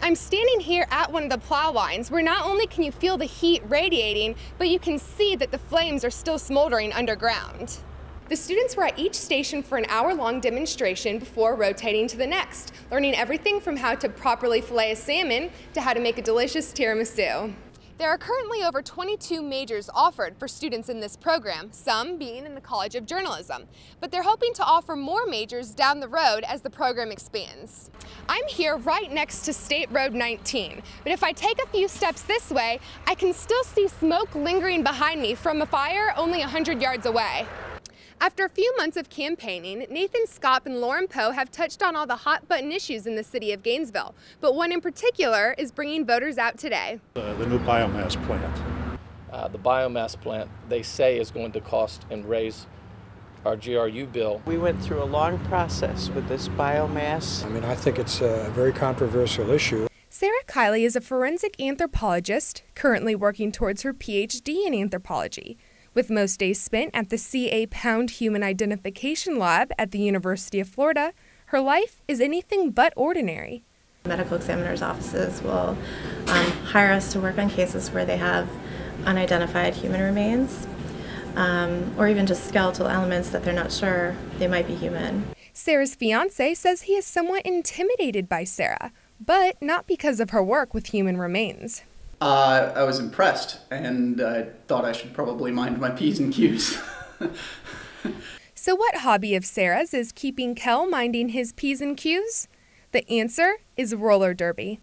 I'm standing here at one of the plow lines where not only can you feel the heat radiating, but you can see that the flames are still smoldering underground. The students were at each station for an hour-long demonstration before rotating to the next, learning everything from how to properly fillet a salmon to how to make a delicious tiramisu. There are currently over 22 majors offered for students in this program, some being in the College of Journalism, but they're hoping to offer more majors down the road as the program expands. I'm here right next to State Road 19, but if I take a few steps this way, I can still see smoke lingering behind me from a fire only 100 yards away. After a few months of campaigning, Nathan Scott and Lauren Poe have touched on all the hot-button issues in the city of Gainesville, but one in particular is bringing voters out today. The new biomass plant. The biomass plant, they say, is going to cost and raise our GRU bill. We went through a long process with this biomass. I think it's a very controversial issue. Sarah Kiley is a forensic anthropologist currently working towards her PhD in anthropology. With most days spent at the C.A. Pound Human Identification Lab at the University of Florida, her life is anything but ordinary. Medical examiners' offices will hire us to work on cases where they have unidentified human remains, or even just skeletal elements that they're not sure they might be human. Sarah's fiance says he is somewhat intimidated by Sarah, but not because of her work with human remains. I was impressed, and I thought I should probably mind my P's and Q's. So what hobby of Sarah's is keeping Kel minding his P's and Q's? The answer is roller derby.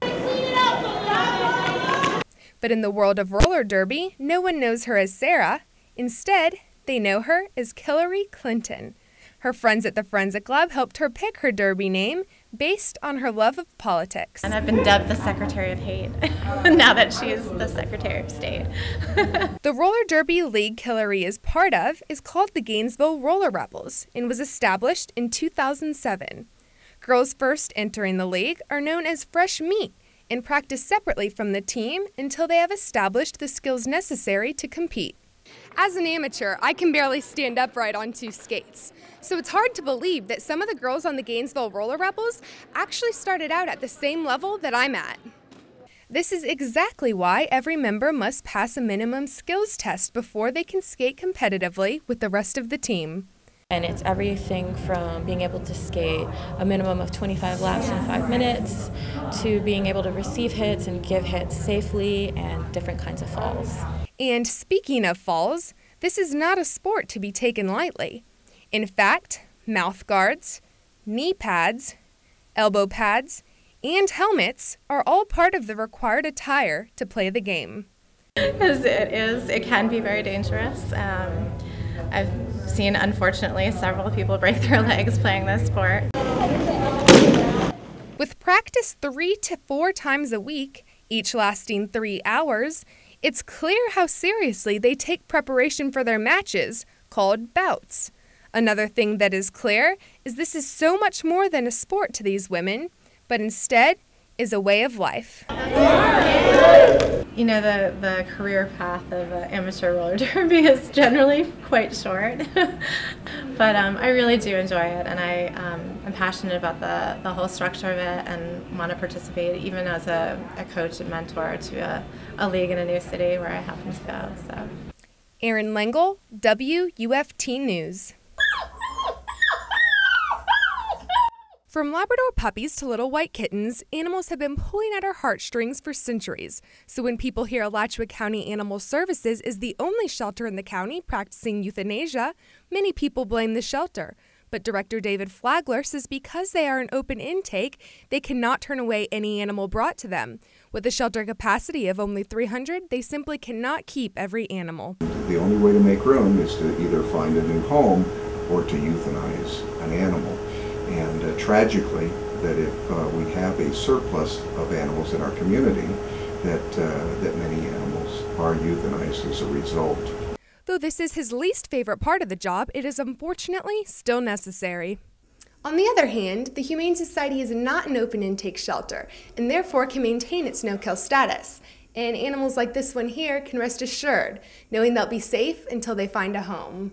But in the world of roller derby, no one knows her as Sarah. Instead, they know her as Hillary Clinton. Her friends at the Forensic Lab helped her pick her derby name based on her love of politics. And I've been dubbed the Secretary of Hate now that she's the Secretary of State. The roller derby league Hillary is part of is called the Gainesville Roller Rebels and was established in 2007. Girls first entering the league are known as fresh meat and practice separately from the team until they have established the skills necessary to compete. As an amateur, I can barely stand upright on two skates, so it's hard to believe that some of the girls on the Gainesville Roller Rebels actually started out at the same level that I'm at. This is exactly why every member must pass a minimum skills test before they can skate competitively with the rest of the team. And it's everything from being able to skate a minimum of 25 laps in 5 minutes to being able to receive hits and give hits safely and different kinds of falls. And speaking of falls, this is not a sport to be taken lightly. In fact, mouth guards, knee pads, elbow pads, and helmets are all part of the required attire to play the game. Because it can be very dangerous. I've seen, unfortunately, several people break their legs playing this sport. With practice 3 to 4 times a week, each lasting 3 hours, it's clear how seriously they take preparation for their matches, called bouts. Another thing that is clear is this is so much more than a sport to these women, but instead is a way of life. You know, the career path of amateur roller derby is generally quite short, but I really do enjoy it, and I'm passionate about the whole structure of it and want to participate even as a coach and mentor to a league in a new city where I happen to go. So. Erin Lengel, WUFT News. From Labrador puppies to little white kittens, animals have been pulling at our heartstrings for centuries. So when people hear Alachua County Animal Services is the only shelter in the county practicing euthanasia, many people blame the shelter. But Director David Flagler says because they are an open intake, they cannot turn away any animal brought to them. With a shelter capacity of only 300, they simply cannot keep every animal. The only way to make room is to either find a new home or to euthanize an animal. And tragically, that if we have a surplus of animals in our community, that many animals are euthanized as a result. Though this is his least favorite part of the job, it is unfortunately still necessary. On the other hand, the Humane Society is not an open intake shelter and therefore can maintain its no-kill status. And animals like this one here can rest assured, knowing they'll be safe until they find a home.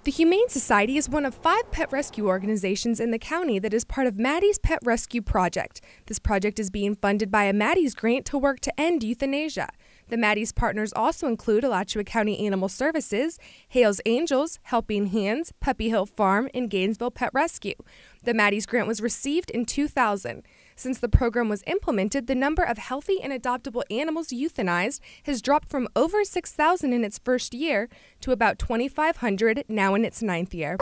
The Humane Society is one of 5 pet rescue organizations in the county that is part of Maddie's Pet Rescue Project. This project is being funded by a Maddie's grant to work to end euthanasia. The Maddie's partners also include Alachua County Animal Services, Hale's Angels, Helping Hands, Puppy Hill Farm, and Gainesville Pet Rescue. The Maddie's grant was received in 2000. Since the program was implemented, the number of healthy and adoptable animals euthanized has dropped from over 6,000 in its first year to about 2,500 now in its 9th year.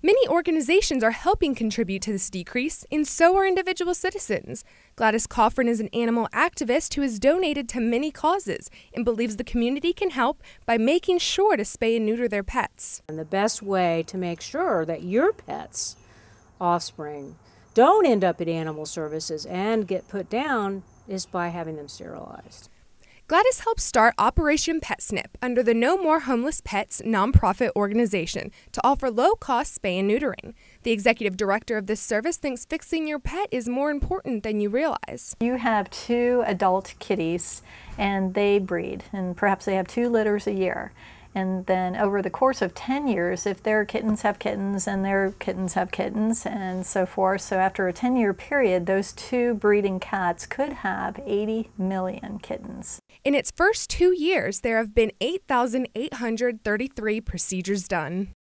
Many organizations are helping contribute to this decrease, and so are individual citizens. Gladys Coffrin is an animal activist who has donated to many causes and believes the community can help by making sure to spay and neuter their pets. And the best way to make sure that your pet's offspring don't end up at animal services and get put down is by having them sterilized. Gladys helped start Operation Pet Snip under the No More Homeless Pets nonprofit organization to offer low-cost spay and neutering. The executive director of this service thinks fixing your pet is more important than you realize. You have 2 adult kitties and they breed, and perhaps they have 2 litters a year. And then over the course of 10 years, if their kittens have kittens and their kittens have kittens and so forth, so after a 10-year period, those 2 breeding cats could have 80 million kittens. In its first 2 years, there have been 8,833 procedures done.